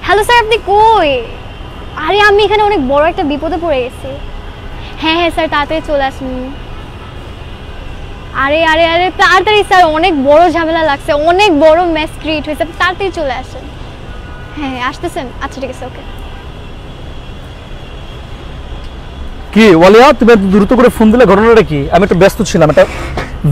Hello sir, আপনি কই? আরে আমি এখানে অনেক বড় একটা বিপদে পড়ে গেছি। হ্যাঁ স্যার, তাড়াতাড়ি চলে আসুন। আরে আরে আরে তাড়াতাড়ি স্যার, অনেক বড় ঝামেলা লাগছে, অনেক বড় মেস ক্রিয়েট হয়েছে, তাড়াতাড়ি চলে আসেন। হ্যাঁ আসতেছেন? আচ্ছা ঠিক আছে, ওকে। কি ওয়ালিয়া, তুমি এত দ্রুত করে ফোন দিলে, ঘটনাটা কি? আমি একটু ব্যস্ত ছিলাম, একটা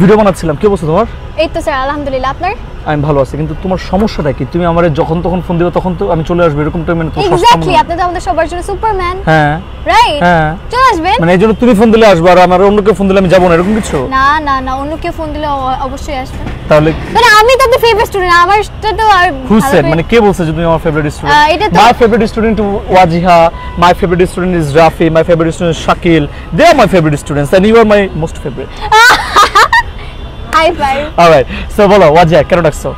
ভিডিও বানাচ্ছিলাম। কি অবস্থা তোমার? এই তো স্যার আলহামদুলিল্লাহ, আপনার? আমি ভালো আছি, কিন্তু তোমার সমস্যাটা কি? তুমি আমারে যখন তখন ফোন দিবে তখন তো আমি চলে আসবো, এরকম টাইমে তো এক্স্যাক্টলি, আপনি তো আমাদের সবার জন্য সুপারম্যান। হ্যাঁ রাইট, হ্যাঁ, চলে আসবেন। মানে এইজন্য তুমি ফোন দিলে আসবে আর আমার অন্য কেউ ফোন দিলে আমি যাব না, এরকম কিছু? না না না, অন্য কেউ ফোন দিলে অবশ্যই আসবেন। তাহলে মানে আমি তো আপনার ফেভারিট স্টুডেন্ট, আমারটা তো আর who said, মানে কে বলছে যে তুমি আমার ফেভারিট স্টুডেন্ট? এটা তো my favorite student Wajiha, my favorite student is Rafi, my favorite student is Shakil, they are my favorite students and you are my most favorite. High five. alright, so বলো ওয়াজিহা কেন ডাকছো?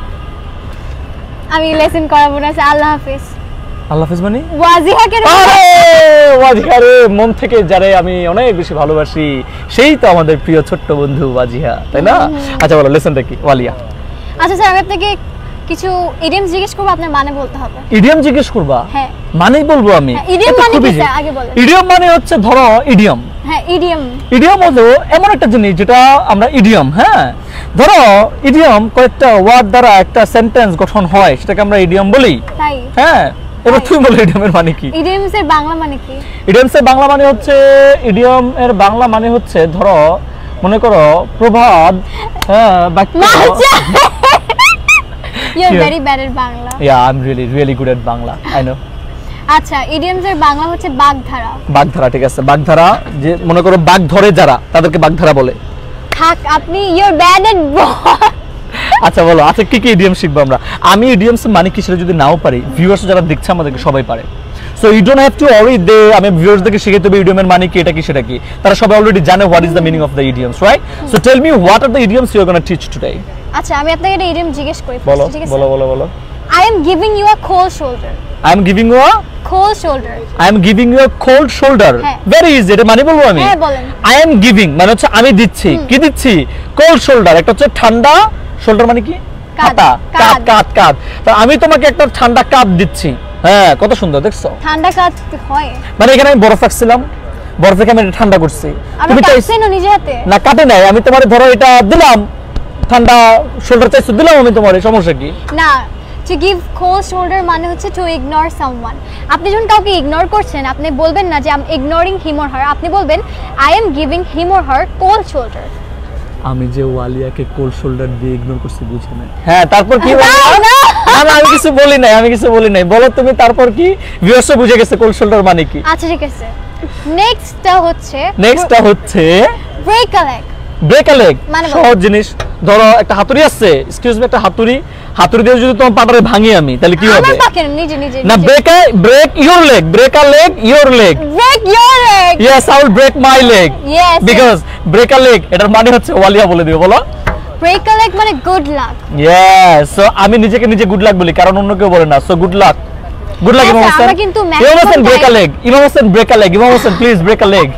আমি লেসন করাবো না স্যার, আল্লাহ হাফেজ। আল্লাহ হাফেজ মানে? ওয়াজিহা কেন? আরে ওয়াজিহা রে, মন থেকে যারে আমি অনেক বেশি ভালোবাসি, সেই তো আমাদের প্রিয় ছোট্ট বন্ধু ওয়াজিহা, তাই না? আচ্ছা বলো লেসনটা কি ওয়ালিয়া? আচ্ছা স্যার, আমি আপনাকে কিছু ইডিয়মস জিজ্ঞেস করবো, আপনার মানে বলতে হবে। ইডিয়ম জিজ্ঞেস করবা? হ্যাঁ। মানেই বলবো আমি। ইডিয়ম মানে কি স্যার, আগে বলেন। ইডিয়ম মানে হচ্ছে ধরো ইডিয়ম। হ্যাঁ ইডিয়ম। ইডিয়ম হলো এমন একটা জিনিস যেটা আমরা ইডিয়ম, হ্যাঁ ধরো ইডিয়ম কয়েকটা ওয়ার্ড দ্বারা একটা সেন্টেন্স গঠন হয়, সেটাকে আমরা ইডিয়ম বলি। তাই? হ্যাঁ, এবার তুমি বলো ইডিয়মের মানে কি? ইডিয়মস এর বাংলা মানে কি? ইডিয়মস এর বাংলা মানে হচ্ছে, ইডিয়ম এর বাংলা মানে হচ্ছে ধরো মনে করো প্রবাদ, হ্যাঁ বাক্য। You are very bad at Bangla. Yeah, I'm really good at Bangla, I know. আচ্ছা, ইডিয়মস এর বাংলা হচ্ছে বাগধারা। বাগধারা, ঠিক আছে। বাগধারা, যে মনে করো বাগ ধরে যারা, তাদেরকে বাগধারা বলে। থাক, আপনি you are bad at আচ্ছা বলো, আচ্ছা কি কি ইডিয়ম শিখবো আমরা? আমি ইডিয়মস মানে কি সেটা যদি নাও পারি, ভিউয়ার্স যারা দেখছে আমাদেরকে সবাই পারে। So you don't have to worry দে আমি ভিউয়ার্সদেরকে শিখাতে হবে ইডিয়মের মানে কি, এটা কি সেটা কি। তারা সবাই অলরেডি জানে what is the meaning of the idioms, right? So tell me what are the idioms you are gonna teach today. আচ্ছা, আমি আপনাকে একটা ইডিয়ম জিজ্ঞেস করি, বলো ঠিক আছে? বলো বলো বলো। I am giving you a cold shoulder. I am giving you a cold shoulder. I am giving you a cold shoulder. Very easy, এটা মানে বলবো আমি? হ্যাঁ বলেন। I am giving মানে হচ্ছে আমি দিচ্ছি, কি দিচ্ছি? cold shoulder, একটা হচ্ছে ঠান্ডা, শোল্ডার মানে কি? কাঁধ, কাঁধ, কাঁধ। তো আমি তোমাকে একটা ঠান্ডা কাঁধ দিচ্ছি। হ্যাঁ, কত সুন্দর দেখছো? ঠান্ডা কাঁধ হয় মানে এখানে আমি বরফ রাখছিলাম, বরফকে আমি ঠান্ডা করছি। তুমি কাটছেন নিজে হাতে? না কাটে নাই, আমি তোমারে ধরো এটা দিলাম, ঠান্ডা শোল্ডার চাইছো, দিলাম আমি তোমারে, সমস্যা কি? না, to give cold shoulder মানে হচ্ছে to ignore someone. আপনি যখন কাউকে ইগনোর করছেন, আপনি বলবেন না যে I am ignoring him or her, আপনি বলবেন I am giving him or her cold shoulder. আমি যে ওয়ালিয়াকে কোল্ড শোল্ডার দিয়ে ইগনোর করছি, বুঝে না? হ্যাঁ, তারপর কি? না আমি কিছু বলি নাই, আমি কিছু বলি নাই, বলো তুমি তারপর কি? ভিউয়ার্স বুঝে গেছে কোল্ড শোল্ডার মানে কি। আচ্ছা ঠিক আছে, নেক্সটটা হচ্ছে break a leg. Break a leg সহজ জিনিস। ধরো একটা হাতুড়ি আছে, এক্সকিউজ মি, একটা হাতুড়ি দিয়ে যদি তোমার পাটারে ভাঙি আমি, তাহলে কি হবে? আমার পাকে নিজে না, break your leg, break a leg, your leg, break your leg. Yes, I will break my leg. Yes, because break a leg এটার মানে হচ্ছে ওয়ালিয়া বলে দিও, বলো। ব্রেক আ লেগ মানে গুড লাক। ইয়েস, সো আমি নিজেকে নিজে গুড লাক বলি, কারণ অন্য কেউ বলে না। So good luck, good luck ইমাম হোসেন। ইমাম Hossain break a leg, Imam Hossain break a leg, Imam Hossain please break a leg.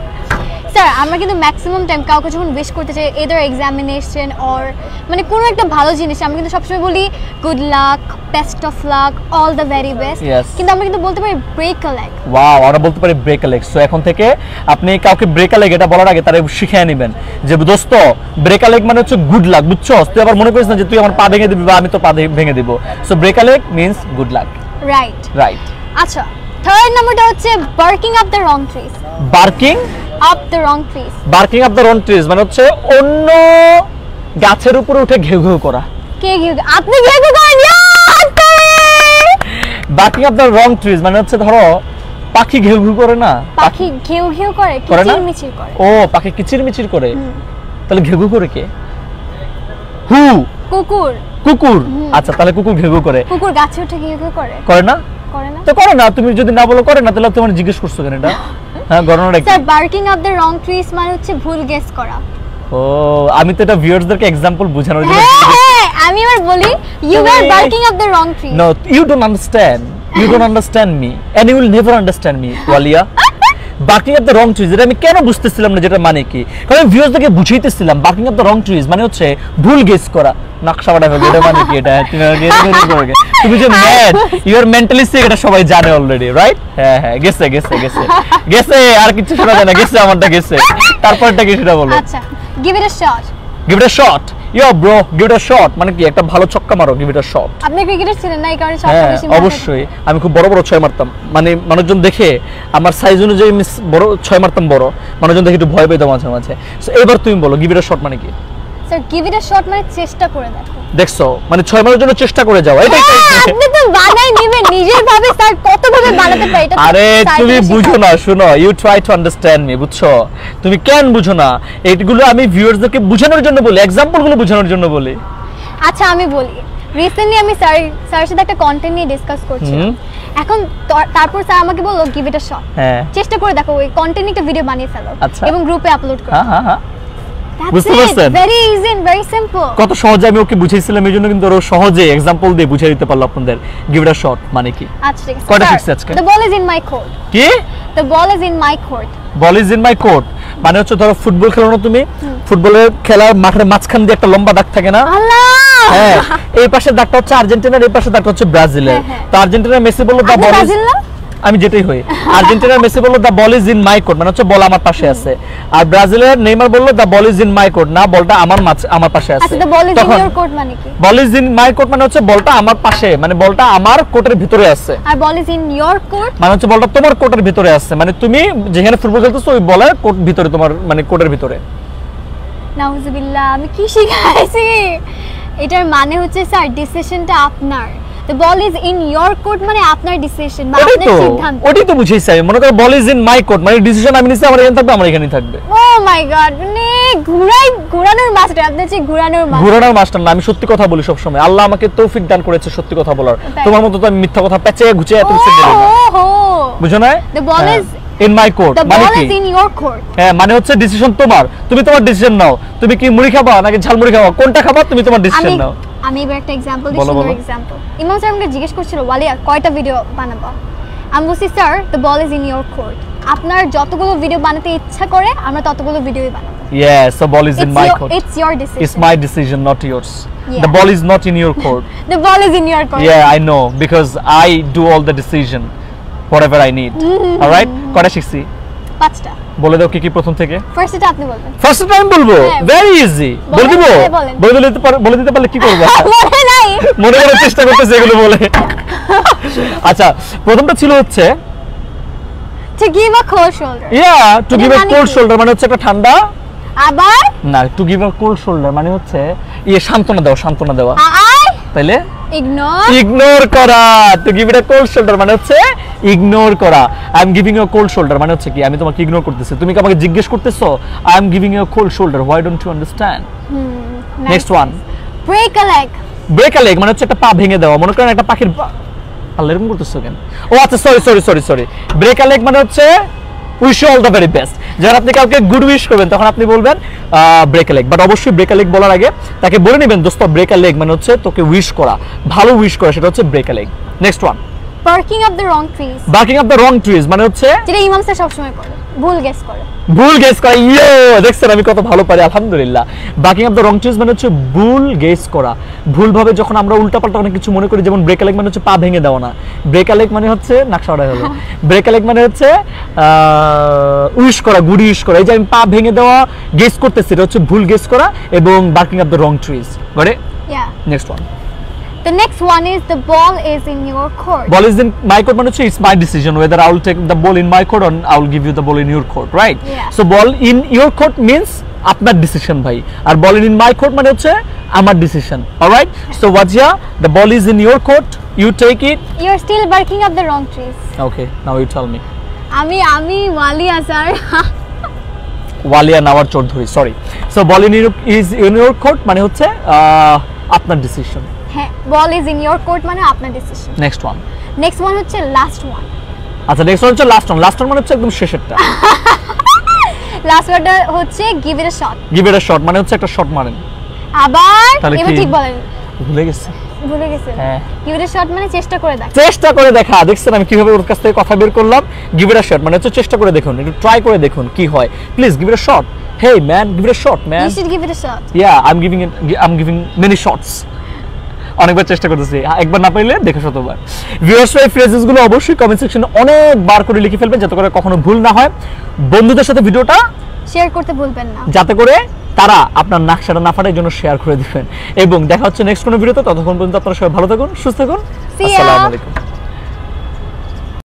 Sir, আমরা কিন্তু ম্যাক্সিমাম টাইম কাউকে যখন উইশ করতে চাই, এদার এক্সামিনেশন অর মানে কোনো একটা ভালো জিনিস, আমরা কিন্তু সবসময় বলি good luck, best of luck, all the very best. কিন্তু আমরা কিন্তু বলতে পারি ব্রেক আ লেগ। ওয়াও, আমরা বলতে পারি ব্রেক আ লেগ। সো এখন থেকে আপনি কাউকে ব্রেক আ লেগ এটা বলার আগে তারে শিখিয়ে নেবেন যে দোস্ত, ব্রেক আ লেগ মানে হচ্ছে গুড লাক, বুঝছো? তুই আবার মনে করিস না যে তুই আমার পা ভেঙে দিবি বা আমি তো পা ভেঙে দিব। So break a leg means good luck. Right right. আচ্ছা, থার্ড নাম্বারটা হচ্ছে barking up the wrong trees. Barking up the wrong trees. Barking up the wrong trees মানে হচ্ছে অন্য গাছের উপরে উঠে ঘেউ ঘেউ করা। কে ঘেউ? আপনি ঘেউ ঘেউ করেন? Barking up the wrong trees মানে হচ্ছে ধরো পাখি ঘেউ ঘেউ করে না? পাখি ঘেউ ঘেউ করে, কিচিরমিচির করে। ও, পাখি কিচিরমিচির করে, তাহলে ঘেউ ঘেউ করে কে? হু, কুকুর। কুকুর, আচ্ছা তাহলে কুকুর ঘেউ ঘেউ করে। কুকুর গাছে উঠে ঘেউ ঘেউ করে? করে না? করে না তো করে না। তুমি যদি না বলো করে না, তাহলে তোমার জিজ্ঞেস করছো কেন এটা? হ্যাঁ, গণনাটা কি? Sir, barking up the wrong trees মানে হচ্ছে ভুল গেস করা। ও, আমি তো এটা ভিউয়ার্সদেরকে एग्जांपल বোঝানোর জন্য। হ্যাঁ, আমি এবার বলি you are barking up the wrong trees. No, you don't understand, you don't understand me and you will never understand me Walia. Barking up the wrong trees, এটা আমি কেন বুঝতেছিলাম না যেটা মানে কি, কারণ ভিউয়ার্সদেরকে বুঝাইতেছিলাম barking up the wrong trees মানে হচ্ছে ভুল গেস করা, নকশা বাটা ফেলবে, এটা মানে কি, এটা তুমি যে mad, you are mentally sick, এটা সবাই জানে অলরেডি, রাইট? হ্যাঁ হ্যাঁ, গেছে গেছে গেছে গেছে, আর কিছু শোনা যায় না, গেছে আমারটা গেছে। তারপরটা কি সেটা বলো। আচ্ছা, give it a shot. Give it a shot, yo bro, give it a shot মানে কি, একটা ভালো ছক্কা মারো, গিভ ইট আ শট। আপনি ক্রিকেটার ছিলেন না, এই কারণে শটটা বেশি মারতেন। অবশ্যই, আমি খুব বড় বড় ছয় মারতাম, মানে মানুষজন দেখে আমার সাইজ অনুযায়ী বড় ছয় মারতাম, বড় মানুষজন দেখে একটু ভয় পেতো মাঝে মাঝে। সো এবার তুমি বলো গিভ ইট আ শট মানে কি? Sir, give it a shot মানে চেষ্টা করে দেখো। দেখছো, মানে 6 মাসের জন্য চেষ্টা করে যাও, এটাই। আপনি তো বানাই নেবেন নিজের ভাবে, স্যার কত ভাবে বানাতে পারে এটা। আরে তুমি বুঝো না, শুনো, you try to understand me, বুঝছো? তুমি কেন বুঝো না? এইগুলো আমি ভিউয়ার্সদেরকে বোঝানোর জন্য বলি, এক্সাম্পলগুলো বোঝানোর জন্য বলি। আচ্ছা আমি বলি, রিসেন্টলি আমি স্যারের সাথে একটা কন্টেন্ট নিয়ে ডিসকাস করছিলাম। এখন তারপর স্যার আমাকে বললো গিভ ইট আ শট, চেষ্টা করে দেখো, ওই কন্টেন্ট একটা ভিডিও বানিয়ে ফেলো এবং গ্রুপে আপলোড করো। হ্যাঁ হ্যাঁ, বুঝতে পারছেন? Very easy and very simple. কত সহজে আমি ওকে বুঝাইছিলাম, এইজন্য কিন্তু ওর সহজে এক্সাম্পল দিয়ে বুঝিয়ে দিতে পারলো আপনাদের গিভ ইট আ শট মানে কি। আচ্ছা ঠিক আছে, কয়টা শিখছে আজকে? The ball is in my court. কি? The ball is in my court. Ball is in my court মানে হচ্ছে ধরো ফুটবল খেলো না তুমি, ফুটবলের খেলার মাঠের মাঝখান দিয়ে একটা লম্বা দাগ থাকে না? আল্লাহ, হ্যাঁ, এই পাশের দাগটা হচ্ছে আর্জেন্টিনার, এই পাশের দাগটা হচ্ছে ব্রাজিলের। তো আর্জেন্টিনার মেসি বলল দা বল ইজ, আমি যেটাই হই, আর্জেন্টিনার মেসি বলল দা বল ইজ ইন মাই কোর্ট মানে হচ্ছে বল আমার পাশে আছে, আর ব্রাজিলের নেইমার বলল দা বল ইজ ইন মাই কোর্ট, না বলটা আমার পাশে আছে। আচ্ছা, দা বল ইজ ইন ইওর কোর্ট মানে কি? বল ইজ ইন মাই কোর্ট মানে হচ্ছে বলটা আমার পাশে, মানে বলটা আমার কোর্টের ভিতরে আছে। আর বল ইজ ইন ইওর কোর্ট মানে হচ্ছে বলটা তোমার কোর্টের ভিতরে আছে, মানে তুমি যেখানে ফুটবল খেলতেছো ওই বলের কোর্ট ভিতরে, তোমার মানে কোর্টের ভিতরে। নাউজুবিল্লাহ, আমি কি শিখাইছি? এটার মানে হচ্ছে স্যার ডিসিশনটা আপনার। The ball is in your court মানে আপনার ডিসিশন বা আপনার সিদ্ধান্ত। ওটাই তো বুঝাইছি আমি, মনে করো বল ইজ ইন মাই কোর্ট মানে ডিসিশন আমি নিছি, আমার এখানে থাকবে, আমার এখানেই থাকবে। ও মাই গড, মানে ঘোরানোর মাস্টার আপনি, যে ঘোরানোর মাস্টার না, আমি সত্যি কথা বলি সব সময়, আল্লাহ আমাকে তৌফিক দান করেছে সত্যি কথা বলার, তোমার মতো তো আমি মিথ্যা কথা পেঁচে গুছিয়ে এত কিছু বলি না, বুঝো না? The ball is in my court মানে কি? The ball is in your court। হ্যাঁ, মানে হচ্ছে ডিসিশন তোমার, তুমি তোমার ডিসিশন নাও, তুমি কি মুড়ি খাবা নাকি ঝালমুড়ি খাবা, কোনটা খাবা তুমি তোমার ডিসিশন নাও। আমি এবার একটা एग्जांपल দিই, সুন্দর एग्जांपल। ইমাম স্যার আমাকে জিজ্ঞেস করছিল, ওয়ালিয়া কয়টা ভিডিও বানাবো? আমি বলছি sir, the ball is in your court, আপনার যতগুলো ভিডিও বানাতে ইচ্ছা করে আমরা ততগুলো ভিডিওই বানাবো। Yes, the ball is in my court. It's your decision. It's my decision, not yours. Yeah. The ball is not in your court. The ball is in your court. Yeah, I know because I do all the decision, whatever I need. All right? কয়টা শিখছি? 5টা। বলে দাও কি কি প্রথম থেকে? First এটা আপনি বলবেন। ফার্স্ট টাইম বলবো? Very easy. বলে দিব? বলে দিতে পারলে কি করব? মনে নাই। মনে করার চেষ্টা করতেছি এগুলো বলে। আচ্ছা, প্রথমটা ছিল হচ্ছে to give a cold shoulder. Yeah, to give a cold shoulder মানে হচ্ছে একটা ঠান্ডা, আবার না, to give a cold shoulder মানে হচ্ছে সান্ত্বনা দেওয়া। তাইলে ইগনোর করা। to give it a cold shoulder মানে হচ্ছে ইগনোর করা। I am giving you a cold shoulder মানে হচ্ছে কি, আমি তোমাকে ইগনোর করতেছি, তুমি কি আমাকে জিজ্ঞেস করতেছো, I am giving you a cold shoulder, why don't you understand? Next one, break a leg. break a leg মানে হচ্ছে একটা পা ভেঙে দেওয়া, মনে করেন একটা পাখির আল্লাহ এরকম করতেছো কেন? ও আচ্ছা, সরি, ব্রেক আ লেগ মানে হচ্ছে wish you all the very best. যখন আপনি কাউকে গুড উইশ করবেন তখন আপনি বলবেন ব্রেক আ লেগ, বাট অবশ্যই ব্রেক আ লেগ বলার আগে তাকে বলে নেবেন দোস্ত ব্রেক আ লেগ মানে হচ্ছে তোকে উইশ করা, ভালো উইশ করা, সেটা হচ্ছে break a leg. Next one, barking up the wrong trees. barking up the wrong trees মানে হচ্ছে যেটা ইমাম স্যার সব সময় করে, ভুল গেস করে। ইয়ো, দেখছেন আমি কত ভালো পারি, আলহামদুলিল্লাহ। barking up the wrong trees মানে হচ্ছে ভুল গেস করা, ভুলভাবে যখন আমরা উল্টাপাল্টা অনেক কিছু মনে করি, যেমন ব্রেক আ লেগ মানে হচ্ছে পা ভেঙে দেওয়া না, ব্রেক আ লেগ মানে হচ্ছে নাকশা ওড়া হলো, ব্রেক আ লেগ মানে হচ্ছে উইশ করা, গুড উইশ করা। এই যে আমি পা ভেঙে দেওয়া গেস করতেছি, এটা হচ্ছে ভুল গেস করা, এবং barking up the wrong trees। Got it? Yeah. Next one. The next one is the ball is in your court. Ball is in my court মানে হচ্ছে it's my decision whether I will take the ball in my court or I will give you the ball in your court, right? Yeah. So ball in your court means আপনার decision ভাই, আর ball in my court মানে হচ্ছে আমার decision. Alright? So Wajia, the ball is in your court, you take it. You're still barking up the wrong trees. Okay, now you tell me. আমি Walia sir. Walia Nawar Chowdhury, sorry. So ball is in your court মানে হচ্ছে আপনার decision. হ্যাঁ, বল is in your court মানে আপনার decision. Next one হচ্ছে last one. আচ্ছা, next one হচ্ছে লাস্ট ওয়ান মানে হচ্ছে একদম শেষেরটা। লাস্ট ওয়ানটা হচ্ছে give it a shot. Give it a shot মানে হচ্ছে একটা শট মারেন। আবার এবার ঠিক বলেন। ভুলে গেছে হ্যাঁ গিভ ইট আ শট মানে চেষ্টা করে দেখা দেখছেন আমি কিভাবে ওর কাছ থেকে কথা বের করলাম গিভ ইট আ শট মানে হচ্ছে চেষ্টা করে দেখুন একটু ট্রাই করে দেখুন কি হয় please give it a shot hey man give it a shot man you should give it a shot I am giving many shots অনেকবার চেষ্টা করতেছি একবার না পাইলে দেখে শতবার ভিউয়ার্স এই ফ্রেজেস গুলো অবশ্যই কমেন্ট সেকশনে অনেকবার করে লিখে ফেলবেন যাতে করে কখনো ভুল না হয় বন্ধুদের সাথে ভিডিওটা শেয়ার করতে ভুলবেন না যাতে করে তারা আপনার নাকশাটা না ফাটার জন্য শেয়ার করে দিবেন এবং দেখা হচ্ছে নেক্সট কোনো ভিডিওতে ততক্ষণ পর্যন্ত আপনারা সবাই ভালো থাকুন সুস্থ থাকুন আসসালামু আলাইকুম